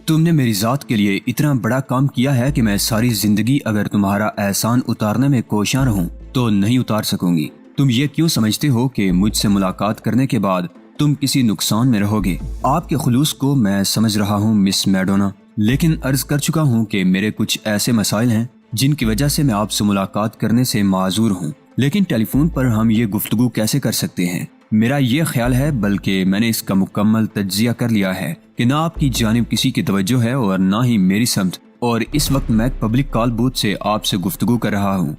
تم نے میری ذات کے لیے اتنا بڑا کام کیا ہے کہ میں ساری زندگی اگر تمہارا احسان اتارنے میں کوشاں رہوں تو نہیں اتار سکوں گی۔ تم یہ کیوں سمجھتے ہو کہ مجھ سے ملاقات کرنے کے بعد تم کسی نقصان میں رہو گے؟ آپ کے خلوص کو میں سمجھ رہا ہوں مس میڈونا، لیکن عرض کر چکا ہوں کہ میرے کچھ ایسے مسائل ہیں جن کی وجہ سے میں آپ سے ملاقات کرنے سے معذور ہوں۔ لیکن ٹیلی فون پر ہم یہ گفتگو کیسے کر سکتے ہیں؟ میرا یہ خیال ہے، بلکہ میں نے اس کا مکمل تجزیہ کر لیا ہے کہ نہ آپ کی جانب کسی کی توجہ ہے اور نہ ہی میری سمت، اور اس وقت میں پبلک کال بوتھ سے آپ سے گفتگو کر رہا ہوں۔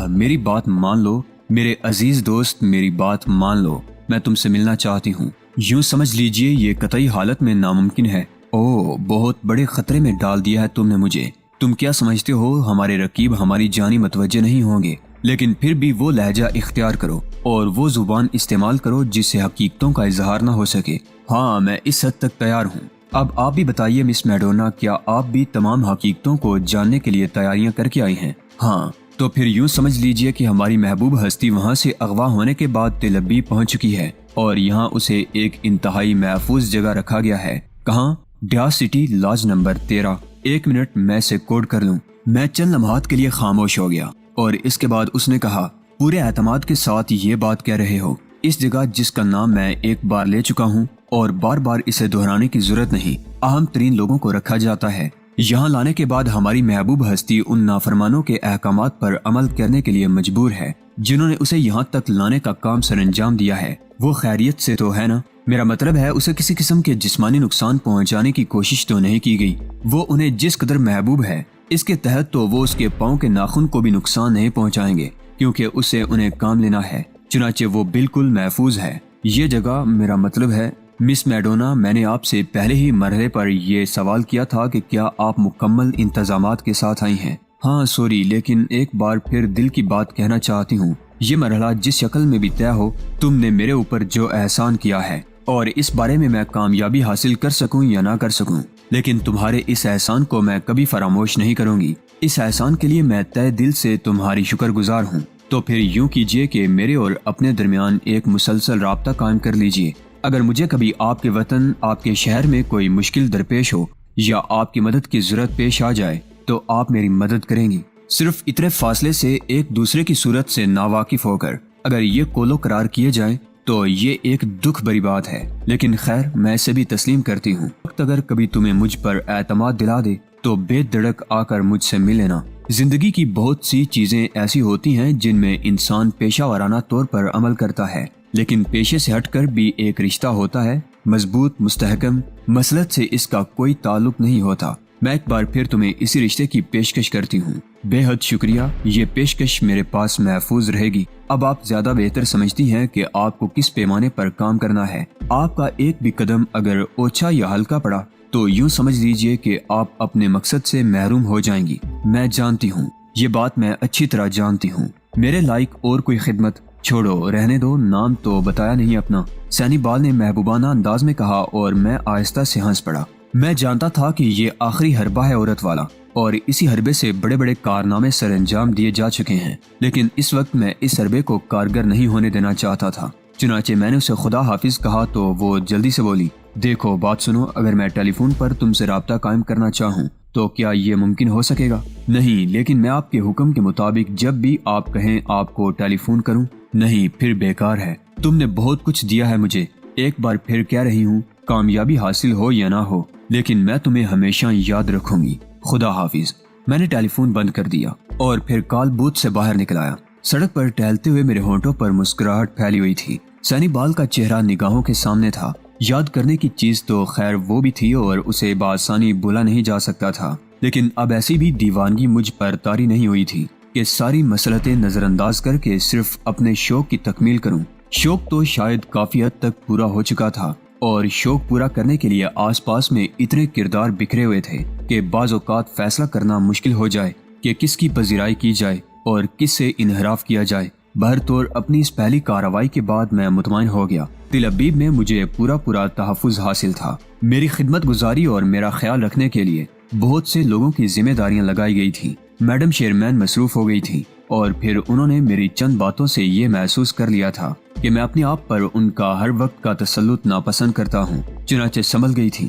میری بات مان لو میرے عزیز دوست، میری بات مان لو، میں تم سے ملنا چاہتی ہوں۔ یوں سمجھ لیجئے یہ قطعی حالت میں ناممکن ہے۔ بہت بڑے خطرے میں ڈال دیا ہے تم نے مجھے۔ تم کیا سمجھتے ہو ہمارے رقیب ہماری جانی متوجہ نہیں ہوں گے؟ لیکن پھر بھی وہ لہجہ اختیار کرو اور وہ زبان استعمال کرو جس سے حقیقتوں کا اظہار نہ ہو سکے۔ ہاں، میں اس حد تک تیار ہوں۔ اب آپ بھی بتائیے مس میڈونا، کیا آپ بھی تمام حقیقتوں کو جاننے کے لیے تیاریاں کر کے آئی ہیں؟ ہاں، تو پھر یوں سمجھ لیجئے کہ ہماری محبوب ہستی وہاں سے اغوا ہونے کے بعد تل ابیب پہنچ چکی ہے اور یہاں اسے ایک انتہائی محفوظ جگہ رکھا گیا ہے۔ کہاں؟ ڈیا سٹی لاج نمبر 13۔ ایک منٹ میں اسے کوڈ کر لوں۔ میں چند لمحات کے لیے خاموش ہو گیا اور اس کے بعد اس نے کہا، پورے اعتماد کے ساتھ یہ بات کہہ رہے ہو؟ اس جگہ جس کا نام میں ایک بار لے چکا ہوں اور بار بار اسے دہرانے کی ضرورت نہیں، اہم ترین لوگوں کو رکھا جاتا ہے۔ یہاں لانے کے بعد ہماری محبوب ہستی ان نافرمانوں کے احکامات پر عمل کرنے کے لیے مجبور ہے جنہوں نے اسے یہاں تک لانے کا کام سر انجام دیا ہے۔ وہ خیریت سے تو ہے نا؟ میرا مطلب ہے اسے کسی قسم کے جسمانی نقصان پہنچانے کی کوشش تو نہیں کی گئی۔ وہ انہیں جس قدر محبوب ہے اس کے تحت تو وہ اس کے پاؤں کے ناخن کو بھی نقصان نہیں پہنچائیں گے، کیونکہ اسے انہیں کام لینا ہے۔ چنانچہ وہ بالکل محفوظ ہے یہ جگہ۔ میرا مطلب ہے مس میڈونا، میں نے آپ سے پہلے ہی مرحلے پر یہ سوال کیا تھا کہ کیا آپ مکمل انتظامات کے ساتھ آئی ہیں؟ ہاں سوری، لیکن ایک بار پھر دل کی بات کہنا چاہتی ہوں، یہ مرحلہ جس شکل میں بھی طے ہو، تم نے میرے اوپر جو احسان کیا ہے اور اس بارے میں کامیابی حاصل کر سکوں یا نہ کر سکوں، لیکن تمہارے اس احسان کو میں کبھی فراموش نہیں کروں گی۔ اس احسان کے لیے میں تہ دل سے تمہاری شکر گزار ہوں۔ تو پھر یوں کیجئے کہ میرے اور اپنے درمیان ایک مسلسل رابطہ قائم کر لیجئے۔ اگر مجھے کبھی آپ کے وطن، آپ کے شہر میں کوئی مشکل درپیش ہو یا آپ کی مدد کی ضرورت پیش آ جائے تو آپ میری مدد کریں گی۔ صرف اتنے فاصلے سے ایک دوسرے کی صورت سے ناواقف ہو کر اگر یہ کولو قرار کیے جائیں تو یہ ایک دکھ بری بات ہے، لیکن خیر میں اسے بھی تسلیم کرتی ہوں۔ وقت اگر کبھی تمہیں مجھ پر اعتماد دلا دے تو بے دھڑک آ کر مجھ سے مل لینا۔ زندگی کی بہت سی چیزیں ایسی ہوتی ہیں جن میں انسان پیشہ ورانہ طور پر عمل کرتا ہے، لیکن پیشے سے ہٹ کر بھی ایک رشتہ ہوتا ہے، مضبوط، مستحکم۔ مسلط سے اس کا کوئی تعلق نہیں ہوتا۔ میں ایک بار پھر تمہیں اسی رشتے کی پیشکش کرتی ہوں۔ بے حد شکریہ، یہ پیشکش میرے پاس محفوظ رہے گی۔ اب آپ زیادہ بہتر سمجھتی ہیں کہ آپ کو کس پیمانے پر کام کرنا ہے۔ آپ کا ایک بھی قدم اگر اوچھا یا ہلکا پڑا تو یوں سمجھ لیجئے کہ آپ اپنے مقصد سے محروم ہو جائیں گی۔ میں جانتی ہوں، یہ بات میں اچھی طرح جانتی ہوں۔ میرے لائق اور کوئی خدمت چھوڑو، رہنے دو، نام تو بتایا نہیں اپنا، سینی بال نے محبوبانہ انداز میں کہا اور میں آہستہ سے ہنس پڑا۔ میں جانتا تھا کہ یہ آخری حربہ ہے عورت والا اور اسی حربے سے بڑے بڑے کارنامے سر انجام دیے جا چکے ہیں، لیکن اس وقت میں اس حربے کو کارگر نہیں ہونے دینا چاہتا تھا۔ چنانچہ میں نے اسے خدا حافظ کہا تو وہ جلدی سے بولی، دیکھو بات سنو، اگر میں ٹیلی فون پر تم سے رابطہ قائم کرنا چاہوں تو کیا یہ ممکن ہو سکے گا؟ نہیں، لیکن میں آپ کے حکم کے مطابق جب بھی آپ کہیں آپ کو ٹیلی فون کروں؟ نہیں، پھر بیکار ہے۔ تم نے بہت کچھ دیا ہے مجھے، ایک بار پھر کہہ رہی ہوں، کامیابی حاصل ہو یا نہ ہو، لیکن میں تمہیں ہمیشہ یاد رکھوں گی۔ خدا حافظ۔ میں نے ٹیلی فون بند کر دیا اور پھر کال بوتھ سے باہر نکل آیا۔ سڑک پر ٹہلتے ہوئے میرے ہونٹوں پر مسکراہٹ پھیلی ہوئی تھی۔ سینی بال کا چہرہ نگاہوں کے سامنے تھا۔ یاد کرنے کی چیز تو خیر وہ بھی تھی اور اسے بآسانی بھولا نہیں جا سکتا تھا، لیکن اب ایسی بھی دیوانگی مجھ پر طاری نہیں ہوئی تھی کہ ساری مسلطیں نظر انداز کر کے صرف اپنے شوق کی تکمیل کروں۔ شوق تو شاید کافی حد تک پورا ہو چکا تھا اور شوق پورا کرنے کے لیے آس پاس میں اتنے کردار بکھرے ہوئے تھے کہ بعض اوقات فیصلہ کرنا مشکل ہو جائے کہ کس کی پذیرائی کی جائے اور کس سے انحراف کیا جائے۔ بہرطور اپنی اس پہلی کارروائی کے بعد میں مطمئن ہو گیا۔ تل ابیب میں مجھے پورا تحفظ حاصل تھا۔ میری خدمت گزاری اور میرا خیال رکھنے کے لیے بہت سے لوگوں کی ذمہ داریاں لگائی گئی تھیں۔ میڈم چیئرمین مصروف ہو گئی تھی اور پھر انہوں نے میری چند باتوں سے یہ محسوس کر لیا تھا کہ میں اپنے آپ پر ان کا ہر وقت کا تسلط ناپسند کرتا ہوں، چنانچہ سنبھل گئی تھی۔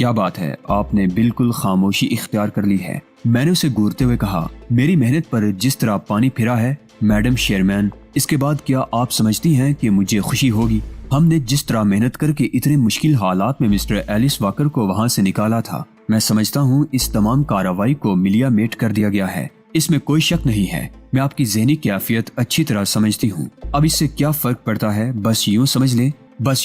کیا بات ہے، آپ نے بالکل خاموشی اختیار کر لی ہے۔ میں نے اسے گورتے ہوئے کہا، میری محنت پر جس طرح پانی پھرا ہے میڈم شیرمین، اس کے بعد کیا آپ سمجھتی ہیں کہ مجھے خوشی ہوگی؟ ہم نے جس طرح محنت کر کے اتنے مشکل حالات میں مسٹر ایلس واکر کو وہاں سے نکالا تھا، میں سمجھتا ہوں اس تمام کارروائی کو ملیا میٹ کر دیا گیا ہے۔ اس میں کوئی شک نہیں ہے، میں آپ کی ذہنی کیفیت اچھی طرح سمجھتی ہوں۔ اب اس سے کیا فرق پڑتا ہے؟ بس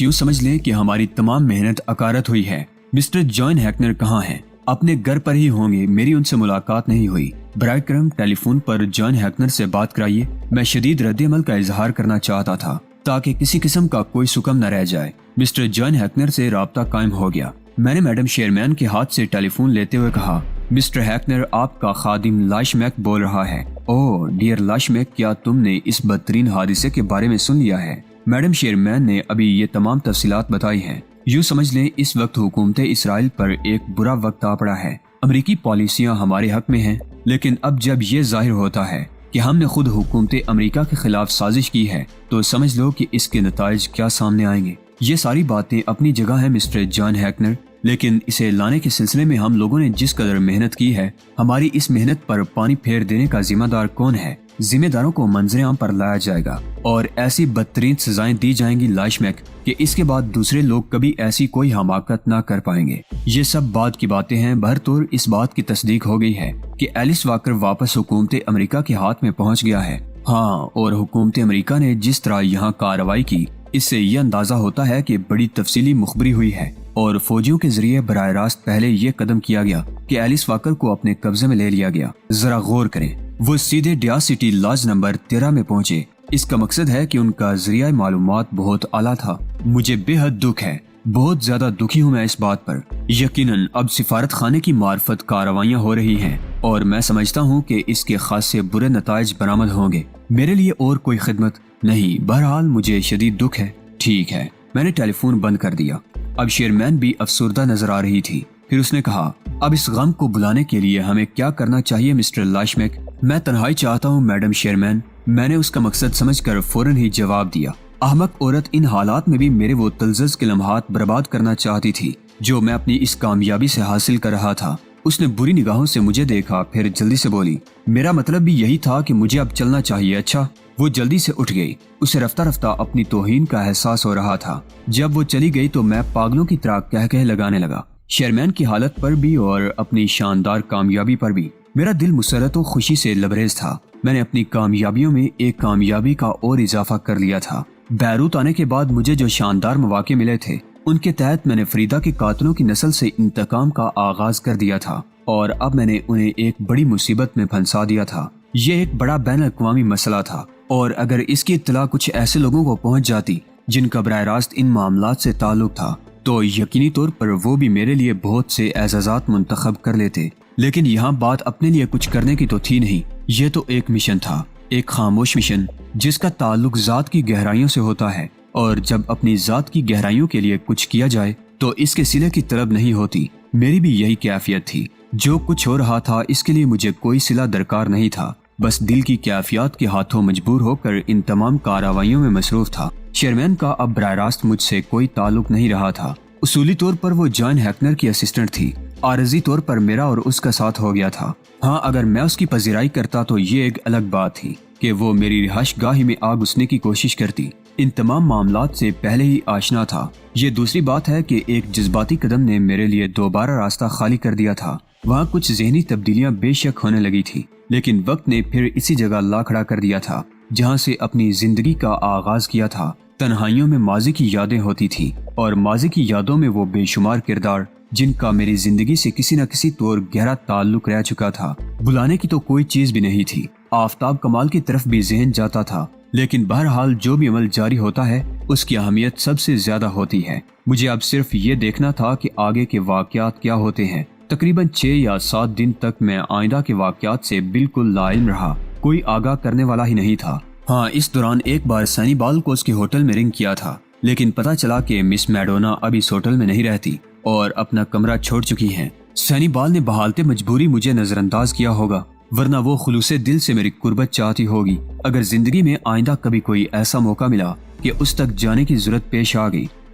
یوں سمجھ لیں کہ ہماری تمام محنت اکارت ہوئی ہے۔ مسٹر جان ہیکنر کہاں ہیں؟ اپنے گھر پر ہی ہوں گے، میری ان سے ملاقات نہیں ہوئی۔ برائے کرم ٹیلی فون پر جان ہیکنر سے بات کرائیے۔ میں شدید رد عمل کا اظہار کرنا چاہتا تھا تاکہ کسی قسم کا کوئی سکم نہ رہ جائے۔ مسٹر جان ہیکنر سے رابطہ قائم ہو گیا۔ میں نے میڈم شیرمین کے ہاتھ سے ٹیلی فون لیتے ہوئے کہا، مسٹر ہیکنر، آپ کا خادم لاشمیک بول رہا ہے۔ اوہ ڈیئر لاشمیک، کیا تم نے اس بدترین حادثے کے بارے میں سن لیا ہے؟ میڈم شیرمین نے ابھی یہ تمام تفصیلات بتائی ہیں۔ یوں سمجھ لیں اس وقت حکومت اسرائیل پر ایک برا وقت آ پڑا ہے۔ امریکی پالیسیاں ہمارے حق میں ہیں، لیکن اب جب یہ ظاہر ہوتا ہے کہ ہم نے خود حکومت امریکہ کے خلاف سازش کی ہے تو سمجھ لو کہ اس کے نتائج کیا سامنے آئیں گے۔ یہ ساری باتیں اپنی جگہ ہیں مسٹر جان ہیکنر، لیکن اسے لانے کے سلسلے میں ہم لوگوں نے جس قدر محنت کی ہے، ہماری اس محنت پر پانی پھیر دینے کا ذمہ دار کون ہے؟ ذمہ داروں کو منظر عام پر لایا جائے گا اور ایسی بدترین سزائیں دی جائیں گی لاشمیک کہ اس کے بعد دوسرے لوگ کبھی ایسی کوئی حماقت نہ کر پائیں گے۔ یہ سب بعد کی باتیں ہیں۔ بہرطور اس بات کی تصدیق ہو گئی ہے کہ ایلس واکر واپس حکومت امریکہ کے ہاتھ میں پہنچ گیا ہے۔ ہاں، اور حکومت امریکہ نے جس طرح یہاں کارروائی کی، اس سے یہ اندازہ ہوتا ہے کہ بڑی تفصیلی مخبری ہوئی ہے اور فوجیوں کے ذریعے براہ راست پہلے یہ قدم کیا گیا کہ ایلس واکر کو اپنے قبضے میں لے لیا گیا۔ ذرا غور کریں، وہ سیدھے ڈیا سٹی لاج نمبر 13 میں پہنچے۔ اس کا مقصد ہے کہ ان کا ذریعہ معلومات بہت اعلیٰ تھا۔ مجھے بے حد دکھ ہے، بہت زیادہ دکھی ہوں میں اس بات پر۔ یقیناً اب سفارت خانے کی معرفت کارروائیاں ہو رہی ہیں اور میں سمجھتا ہوں کہ اس کے خاصے برے نتائج برآمد ہوں گے۔ میرے لیے اور کوئی خدمت نہیں، بہرحال مجھے شدید دکھ ہے۔ ٹھیک ہے، میں نے ٹیلی فون بند کر دیا۔ اب شیرمین بھی افسردہ نظر آ رہی تھی۔ پھر اس نے کہا، اب اس غم کو بلانے کے لیے ہمیں کیا کرنا چاہیے مسٹر لاشمیک؟ میں تنہائی چاہتا ہوں میڈم شیرمین، میں نے اس کا مقصد سمجھ کر فوراً ہی جواب دیا۔ احمق عورت ان حالات میں بھی میرے وہ تلذذ کے لمحات برباد کرنا چاہتی تھی جو میں اپنی اس کامیابی سے حاصل کر رہا تھا۔ اس نے بری نگاہوں سے مجھے دیکھا، پھر جلدی سے بولی، میرا مطلب بھی یہی تھا کہ مجھے اب چلنا چاہیے۔ اچھا۔ وہ جلدی سے اٹھ گئی۔ اسے رفتہ رفتہ اپنی توہین کا احساس ہو رہا تھا۔ جب وہ چلی گئی تو میں پاگلوں کی طرح کہہ لگانے لگا، شیرمین کی حالت پر بھی اور اپنی شاندار کامیابی پر بھی۔ میرا دل مسرت و خوشی سے لبریز تھا۔ میں نے اپنی کامیابیوں میں ایک کامیابی کا اور اضافہ کر لیا تھا۔ بیروت آنے کے بعد مجھے جو شاندار مواقع ملے تھے، ان کے تحت میں نے فریدا کے قاتلوں کی نسل سے انتقام کا آغاز کر دیا تھا اور اب میں نے انہیں ایک بڑی مصیبت میں پھنسا دیا تھا۔ یہ ایک بڑا بین الاقوامی مسئلہ تھا اور اگر اس کی اطلاع کچھ ایسے لوگوں کو پہنچ جاتی جن کا براہ راست ان معاملات سے تعلق تھا تو یقینی طور پر وہ بھی میرے لیے بہت سے اعزازات منتخب کر لیتے۔ لیکن یہاں بات اپنے لیے کچھ کرنے کی تو تھی نہیں، یہ تو ایک مشن تھا، ایک خاموش مشن جس کا تعلق ذات کی گہرائیوں سے ہوتا ہے، اور جب اپنی ذات کی گہرائیوں کے لیے کچھ کیا جائے تو اس کے صلے کی طلب نہیں ہوتی۔ میری بھی یہی کیفیت تھی۔ جو کچھ ہو رہا تھا اس کے لیے مجھے کوئی صلہ درکار نہیں تھا، بس دل کی کیفیات کے ہاتھوں مجبور ہو کر ان تمام کارروائیوں میں مصروف تھا۔ شیرمین کا اب براہ راست مجھ سے کوئی تعلق نہیں رہا تھا۔ اصولی طور پر وہ جان ہیکنر کی اسسٹنٹ تھی، عارضی طور پر میرا اور اس کا ساتھ ہو گیا تھا۔ ہاں، اگر میں اس کی پذیرائی کرتا تو یہ ایک الگ بات تھی کہ وہ میری رہائش گاہ میں آگ گھسنے کی کوشش کرتی۔ ان تمام معاملات سے پہلے ہی آشنا تھا۔ یہ دوسری بات ہے کہ ایک جذباتی قدم نے میرے لیے دوبارہ راستہ خالی کر دیا تھا۔ وہاں کچھ ذہنی تبدیلیاں بے شک ہونے لگی تھی، لیکن وقت نے پھر اسی جگہ لا کھڑا کر دیا تھا جہاں سے اپنی زندگی کا آغاز کیا تھا۔ تنہائیوں میں ماضی کی یادیں ہوتی تھی اور ماضی کی یادوں میں وہ بے شمار کردار جن کا میری زندگی سے کسی نہ کسی طور گہرا تعلق رہ چکا تھا۔ بلانے کی تو کوئی چیز بھی نہیں تھی۔ آفتاب کمال کی طرف بھی ذہن جاتا تھا، لیکن بہرحال جو بھی عمل جاری ہوتا ہے اس کی اہمیت سب سے زیادہ ہوتی ہے۔ مجھے اب صرف یہ دیکھنا تھا کہ آگے کے واقعات کیا ہوتے ہیں۔ تقریباً 6 یا 7 دن تک میں آئندہ کے واقعات سے بالکل لا علم رہا، کوئی آگاہ کرنے والا ہی نہیں تھا۔ ہاں، اس دوران ایک بار سینی بال کو اس کے ہوٹل میں رنگ کیا تھا، لیکن پتہ چلا کہ مس میڈونا اب اس ہوٹل میں نہیں رہتی اور اپنا کمرہ چھوڑ چکی ہیں۔ سینی بال نے بحالت مجبوری مجھے نظر انداز کیا ہوگا، ورنہ وہ خلوص دل سے میری قربت چاہتی ہوگی۔ اگر زندگی میں آئندہ کبھی کوئی ایسا موقع ملا کہ اس تک جانے کی ضرورت پیش آ گئی